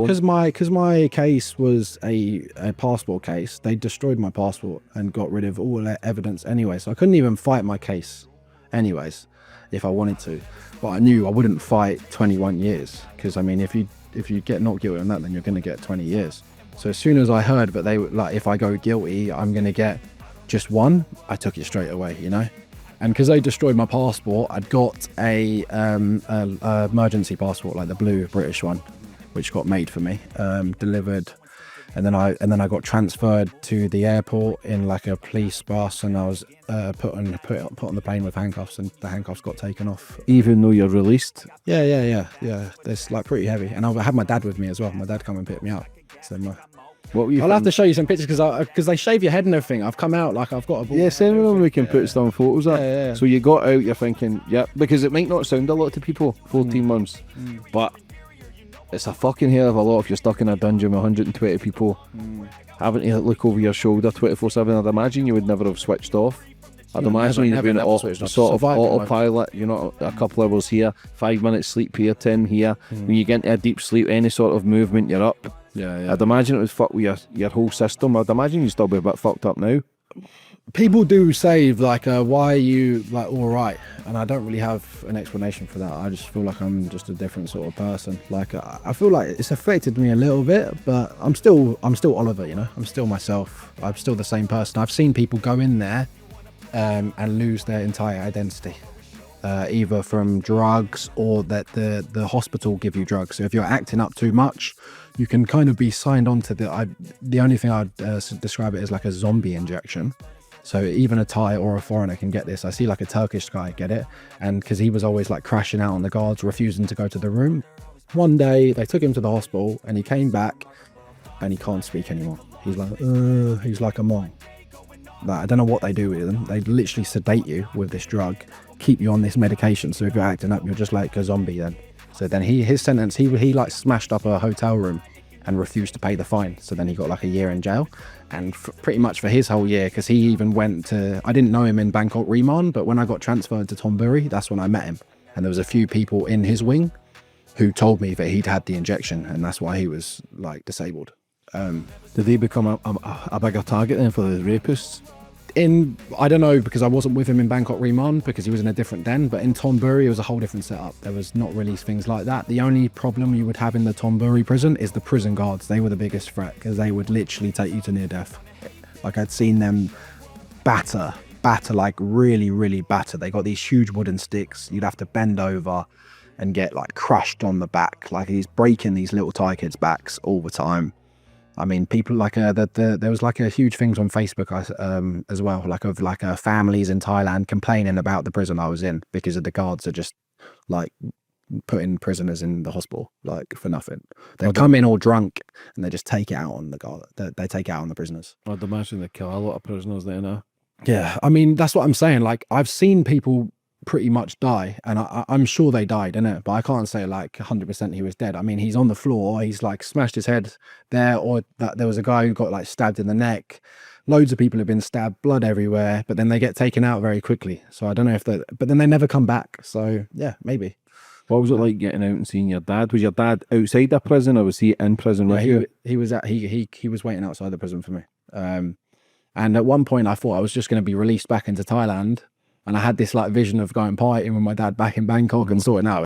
Because my case was a passport case, they destroyed my passport and got rid of all evidence anyway. So I couldn't even fight my case anyways, if I wanted to. But I knew I wouldn't fight 21 years. Because I mean, if you get not guilty on that, then you're going to get 20 years. So as soon as I heard that they were like, if I go guilty, I'm going to get just one, I took it straight away, you know? And because they destroyed my passport, I'd got a emergency passport, like the blue British one, which got made for me, delivered, and then I got transferred to the airport in like a police bus, and I was put on the plane with handcuffs, and the handcuffs got taken off. Even though you're released? Yeah. It's like pretty heavy, and I had my dad with me as well. My dad come and pick me up. So what were you? I'll have to show you some pictures because they shave your head and everything. I've come out like I've got a ball. Yeah, send me them. We can put some photos up. Yeah. So you got out. You're thinking, yeah, because it might not sound a lot to people. 14 months, but it's a fucking hell of a lot if you're stuck in a dungeon with 120 people, having to look over your shoulder 24/7. I'd imagine you would never have switched off. I'd imagine you'd been off sort of autopilot. You're not a couple hours here, 5 minutes sleep here, 10 here. When you get into a deep sleep, any sort of movement, you're up. Yeah. I'd imagine it would fuck with your whole system. I'd imagine you'd still be a bit fucked up now. People do say like, why are you like all right? And I don't really have an explanation for that. I just feel like I'm just a different sort of person. Like I feel like it's affected me a little bit, but I'm still Oliver, you know. I'm still myself. I'm still the same person. I've seen people go in there and lose their entire identity, either from drugs or that the hospital give you drugs. So if you're acting up too much, you can kind of be signed on to the only thing I'd describe it as like a zombie injection. So even a Thai or a foreigner can get this. I see like a Turkish guy get it, and because he was always like crashing out on the guards, refusing to go to the room. One day they took him to the hospital and he came back and he can't speak anymore. He's like a monk. Like, I don't know what they do with them. They literally sedate you with this drug, keep you on this medication. So if you're acting up, you're just like a zombie then. So then his sentence, he like smashed up a hotel room and refused to pay the fine. So then he got like a year in jail. And pretty much for his whole year, because he even went to, I didn't know him in Bangkok Remand, but when I got transferred to Thonburi, that's when I met him. And there was a few people in his wing who told me that he'd had the injection, and that's why he was like disabled. Did they become a bigger target then for the rapists? I don't know, because I wasn't with him in Bangkok Remand because he was in a different den, but in Thonburi it was a whole different setup. There was not really things like that. The only problem you would have in the Thonburi prison is the prison guards. They were the biggest threat because they would literally take you to near death. Like I'd seen them batter, like really, really batter. They got these huge wooden sticks. You'd have to bend over and get like crushed on the back. Like he's breaking these little Thai kids' backs all the time. I mean, people like there was like a huge things on Facebook as well, like of like families in Thailand complaining about the prison I was in because of the guards are just like putting prisoners in the hospital like for nothing. They come in all drunk and they just take it out on the guard. They take it out on the prisoners. I'd imagine they kill a lot of prisoners there now. Yeah, I mean that's what I'm saying. Like I've seen people pretty much die, and I'm sure they died, innit? But I can't say like 100% he was dead. I mean, he's on the floor, he's like smashed his head there, or that there was a guy who got like stabbed in the neck. Loads of people have been stabbed, blood everywhere, but then they get taken out very quickly. So I don't know if but then they never come back. So yeah, maybe. What was it like getting out and seeing your dad? Was your dad outside the prison or was he in prison with you? He was waiting outside the prison for me. And at one point I thought I was just going to be released back into Thailand. And I had this like vision of going partying with my dad back in Bangkok and sorting out